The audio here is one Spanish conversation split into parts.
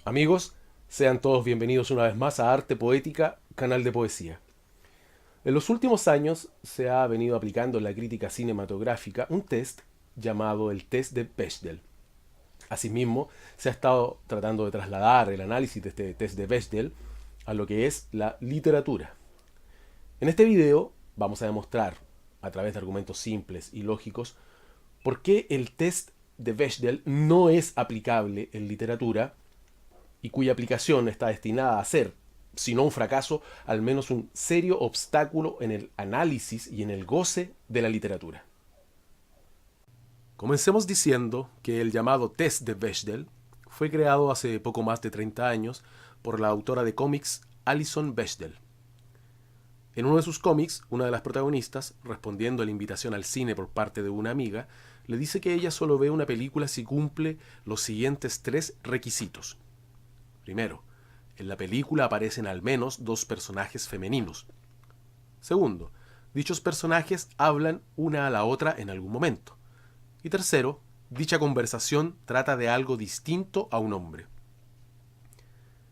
Amigos, sean todos bienvenidos una vez más a Arte Poética, canal de poesía. En los últimos años se ha venido aplicando en la crítica cinematográfica un test llamado el test de Bechdel. Asimismo, se ha estado tratando de trasladar el análisis de este test de Bechdel a lo que es la literatura. En este video vamos a demostrar, a través de argumentos simples y lógicos, por qué el test de Bechdel no es aplicable en literatura y cuya aplicación está destinada a ser, si no un fracaso, al menos un serio obstáculo en el análisis y en el goce de la literatura. Comencemos diciendo que el llamado test de Bechdel fue creado hace poco más de 30 años por la autora de cómics Alison Bechdel. En uno de sus cómics, una de las protagonistas, respondiendo a la invitación al cine por parte de una amiga, le dice que ella solo ve una película si cumple los siguientes tres requisitos. Primero, en la película aparecen al menos dos personajes femeninos. Segundo, dichos personajes hablan una a la otra en algún momento. Y tercero, dicha conversación trata de algo distinto a un hombre.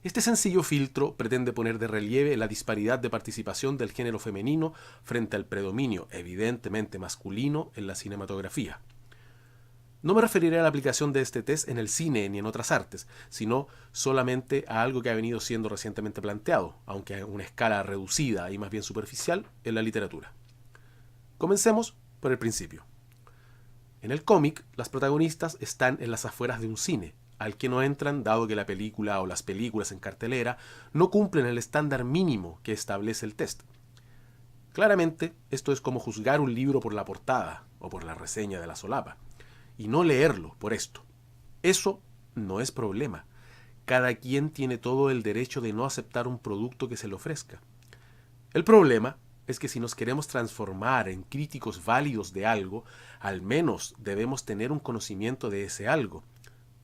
Este sencillo filtro pretende poner de relieve la disparidad de participación del género femenino frente al predominio evidentemente masculino en la cinematografía. No me referiré a la aplicación de este test en el cine ni en otras artes, sino solamente a algo que ha venido siendo recientemente planteado, aunque a una escala reducida y más bien superficial, en la literatura. Comencemos por el principio. En el cómic, las protagonistas están en las afueras de un cine, al que no entran dado que la película o las películas en cartelera no cumplen el estándar mínimo que establece el test. Claramente, esto es como juzgar un libro por la portada o por la reseña de la solapa, y no leerlo por esto. Eso no es problema. Cada quien tiene todo el derecho de no aceptar un producto que se le ofrezca. El problema es que si nos queremos transformar en críticos válidos de algo, al menos debemos tener un conocimiento de ese algo.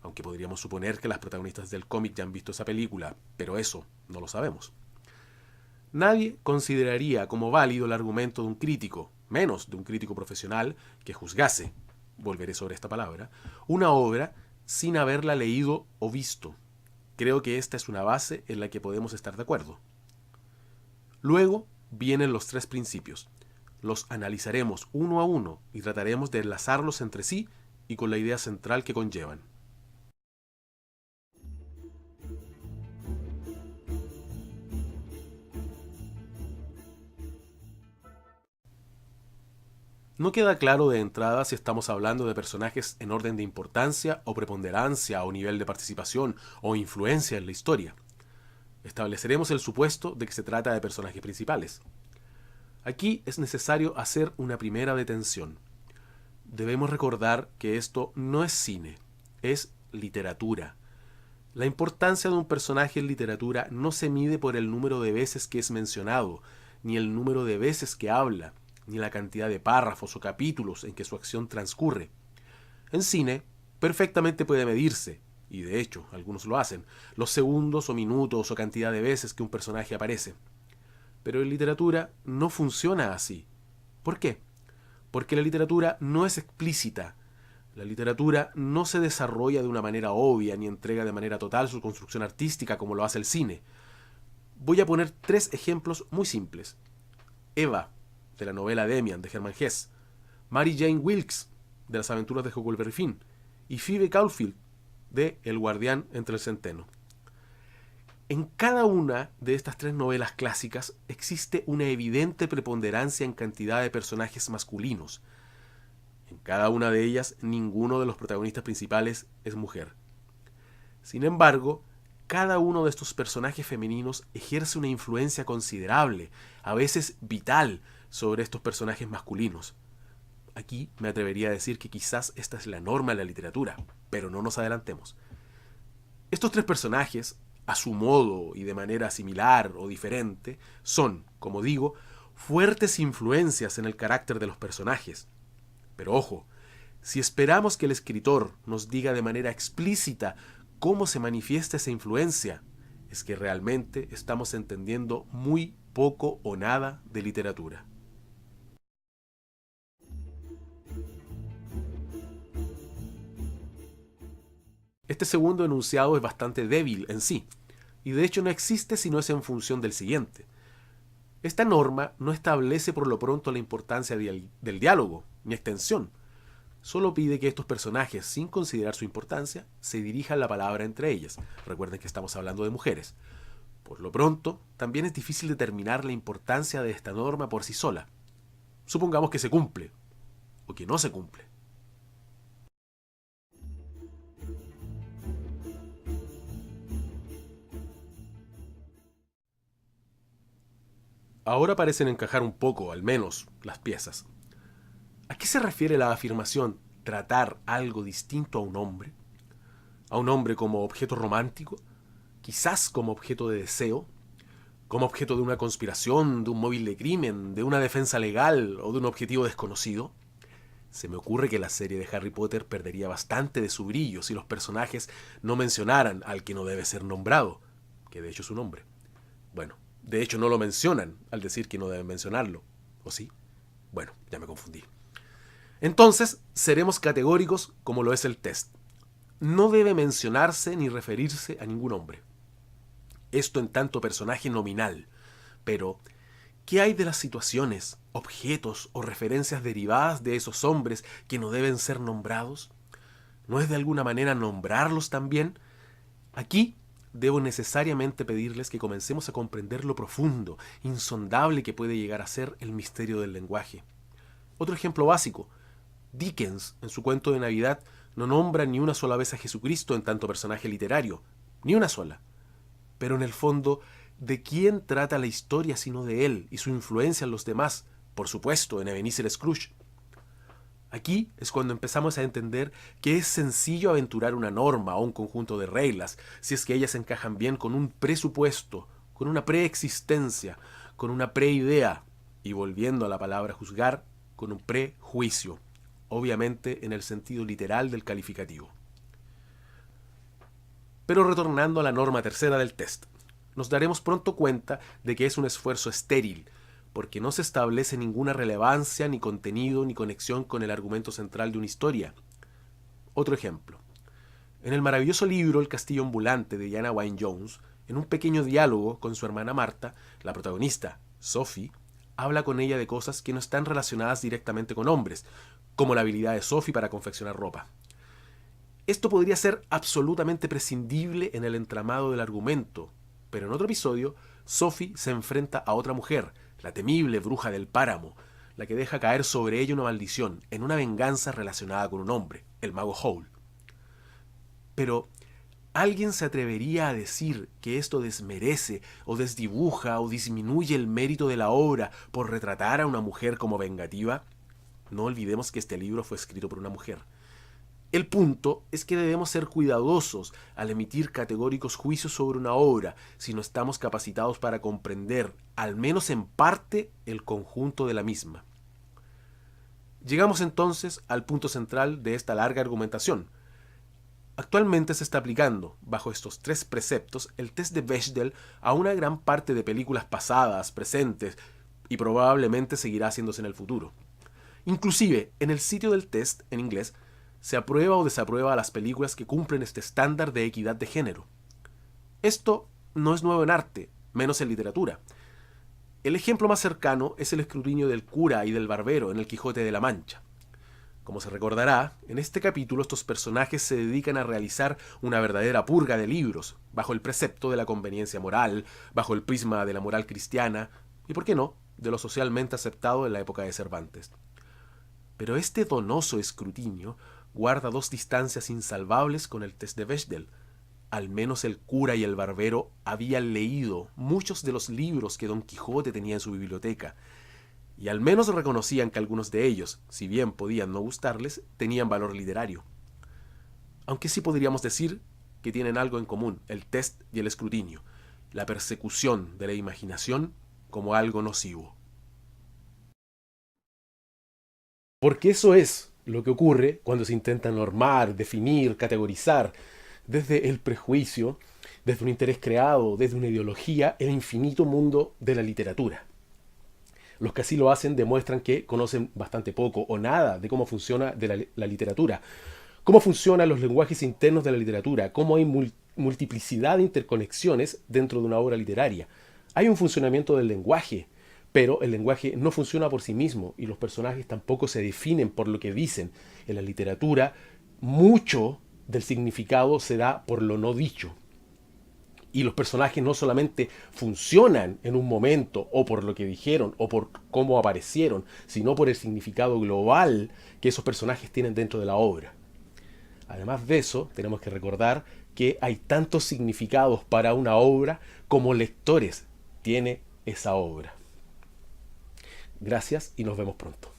Aunque podríamos suponer que las protagonistas del cómic ya han visto esa película, pero eso no lo sabemos. Nadie consideraría como válido el argumento de un crítico, menos de un crítico profesional, que juzgase, volveré sobre esta palabra, una obra sin haberla leído o visto. Creo que esta es una base en la que podemos estar de acuerdo. Luego vienen los tres principios. Los analizaremos uno a uno y trataremos de enlazarlos entre sí y con la idea central que conllevan. No queda claro de entrada si estamos hablando de personajes en orden de importancia o preponderancia o nivel de participación o influencia en la historia. Estableceremos el supuesto de que se trata de personajes principales. Aquí es necesario hacer una primera detención. Debemos recordar que esto no es cine, es literatura. La importancia de un personaje en literatura no se mide por el número de veces que es mencionado, ni el número de veces que habla, ni la cantidad de párrafos o capítulos en que su acción transcurre. En cine, perfectamente puede medirse, y de hecho algunos lo hacen, los segundos o minutos o cantidad de veces que un personaje aparece. Pero en literatura no funciona así. ¿Por qué? Porque la literatura no es explícita. La literatura no se desarrolla de una manera obvia ni entrega de manera total su construcción artística como lo hace el cine. Voy a poner tres ejemplos muy simples. Eva, de la novela Demian, de Hermann Hesse. Mary Jane Wilkes, de las aventuras de Huckleberry Finn. Y Phoebe Caulfield, de El guardián entre el centeno. En cada una de estas tres novelas clásicas existe una evidente preponderancia en cantidad de personajes masculinos. En cada una de ellas, ninguno de los protagonistas principales es mujer. Sin embargo, cada uno de estos personajes femeninos ejerce una influencia considerable, a veces vital, sobre estos personajes masculinos. Aquí me atrevería a decir que quizás esta es la norma en la literatura, pero no nos adelantemos. Estos tres personajes, a su modo y de manera similar o diferente, son, como digo, fuertes influencias en el carácter de los personajes. Pero ojo, si esperamos que el escritor nos diga de manera explícita cómo se manifiesta esa influencia, es que realmente estamos entendiendo muy poco o nada de literatura. Este segundo enunciado es bastante débil en sí, y de hecho no existe si no es en función del siguiente. Esta norma no establece por lo pronto la importancia del diálogo, ni extensión. Solo pide que estos personajes, sin considerar su importancia, se dirijan la palabra entre ellas. Recuerden que estamos hablando de mujeres. Por lo pronto, también es difícil determinar la importancia de esta norma por sí sola. Supongamos que se cumple, o que no se cumple. Ahora parecen encajar un poco, al menos, las piezas. ¿A qué se refiere la afirmación tratar algo distinto a un hombre? ¿A un hombre como objeto romántico? ¿Quizás como objeto de deseo? ¿Como objeto de una conspiración, de un móvil de crimen, de una defensa legal o de un objetivo desconocido? Se me ocurre que la serie de Harry Potter perdería bastante de su brillo si los personajes no mencionaran al que no debe ser nombrado, que de hecho es un hombre. Bueno, de hecho no lo mencionan al decir que no deben mencionarlo, ¿o sí? Bueno, ya me confundí. Entonces, seremos categóricos como lo es el test. No debe mencionarse ni referirse a ningún hombre. Esto en tanto personaje nominal. Pero, ¿qué hay de las situaciones, objetos o referencias derivadas de esos hombres que no deben ser nombrados? ¿No es de alguna manera nombrarlos también? Aquí debo necesariamente pedirles que comencemos a comprender lo profundo, insondable que puede llegar a ser el misterio del lenguaje. Otro ejemplo básico. Dickens, en su cuento de Navidad, no nombra ni una sola vez a Jesucristo en tanto personaje literario, ni una sola. Pero en el fondo, ¿de quién trata la historia sino de él y su influencia en los demás? Por supuesto, en Ebenezer Scrooge. Aquí es cuando empezamos a entender que es sencillo aventurar una norma o un conjunto de reglas, si es que ellas encajan bien con un presupuesto, con una preexistencia, con una preidea, y volviendo a la palabra juzgar, con un prejuicio, obviamente en el sentido literal del calificativo. Pero retornando a la norma tercera del test, nos daremos pronto cuenta de que es un esfuerzo estéril, porque no se establece ninguna relevancia, ni contenido, ni conexión con el argumento central de una historia. Otro ejemplo. En el maravilloso libro El castillo ambulante de Diana Wynne Jones, en un pequeño diálogo con su hermana Marta, la protagonista, Sophie, habla con ella de cosas que no están relacionadas directamente con hombres, como la habilidad de Sophie para confeccionar ropa. Esto podría ser absolutamente prescindible en el entramado del argumento, pero en otro episodio, Sophie se enfrenta a otra mujer, la temible bruja del páramo, la que deja caer sobre ella una maldición en una venganza relacionada con un hombre, el mago Howl. Pero, ¿alguien se atrevería a decir que esto desmerece o desdibuja o disminuye el mérito de la obra por retratar a una mujer como vengativa? No olvidemos que este libro fue escrito por una mujer. El punto es que debemos ser cuidadosos al emitir categóricos juicios sobre una obra si no estamos capacitados para comprender, al menos en parte, el conjunto de la misma. Llegamos entonces al punto central de esta larga argumentación. Actualmente se está aplicando, bajo estos tres preceptos, el test de Bechdel a una gran parte de películas pasadas, presentes, y probablemente seguirá haciéndose en el futuro. Inclusive, en el sitio del test, en inglés, se aprueba o desaprueba a las películas que cumplen este estándar de equidad de género. Esto no es nuevo en arte, menos en literatura. El ejemplo más cercano es el escrutinio del cura y del barbero en El Quijote de la Mancha. Como se recordará, en este capítulo estos personajes se dedican a realizar una verdadera purga de libros, bajo el precepto de la conveniencia moral, bajo el prisma de la moral cristiana y, por qué no, de lo socialmente aceptado en la época de Cervantes. Pero este donoso escrutinio guarda dos distancias insalvables con el test de Bechdel. Al menos el cura y el barbero habían leído muchos de los libros que Don Quijote tenía en su biblioteca, y al menos reconocían que algunos de ellos, si bien podían no gustarles, tenían valor literario. Aunque sí podríamos decir que tienen algo en común, el test y el escrutinio, la persecución de la imaginación como algo nocivo. Porque eso es lo que ocurre cuando se intenta normar, definir, categorizar, desde el prejuicio, desde un interés creado, desde una ideología, el infinito mundo de la literatura. Los que así lo hacen demuestran que conocen bastante poco o nada de cómo funciona la literatura, cómo funcionan los lenguajes internos de la literatura, cómo hay multiplicidad de interconexiones dentro de una obra literaria. Hay un funcionamiento del lenguaje, pero el lenguaje no funciona por sí mismo y los personajes tampoco se definen por lo que dicen. En la literatura, mucho del significado se da por lo no dicho. Y los personajes no solamente funcionan en un momento o por lo que dijeron o por cómo aparecieron, sino por el significado global que esos personajes tienen dentro de la obra. Además de eso, tenemos que recordar que hay tantos significados para una obra como lectores tiene esa obra. Gracias y nos vemos pronto.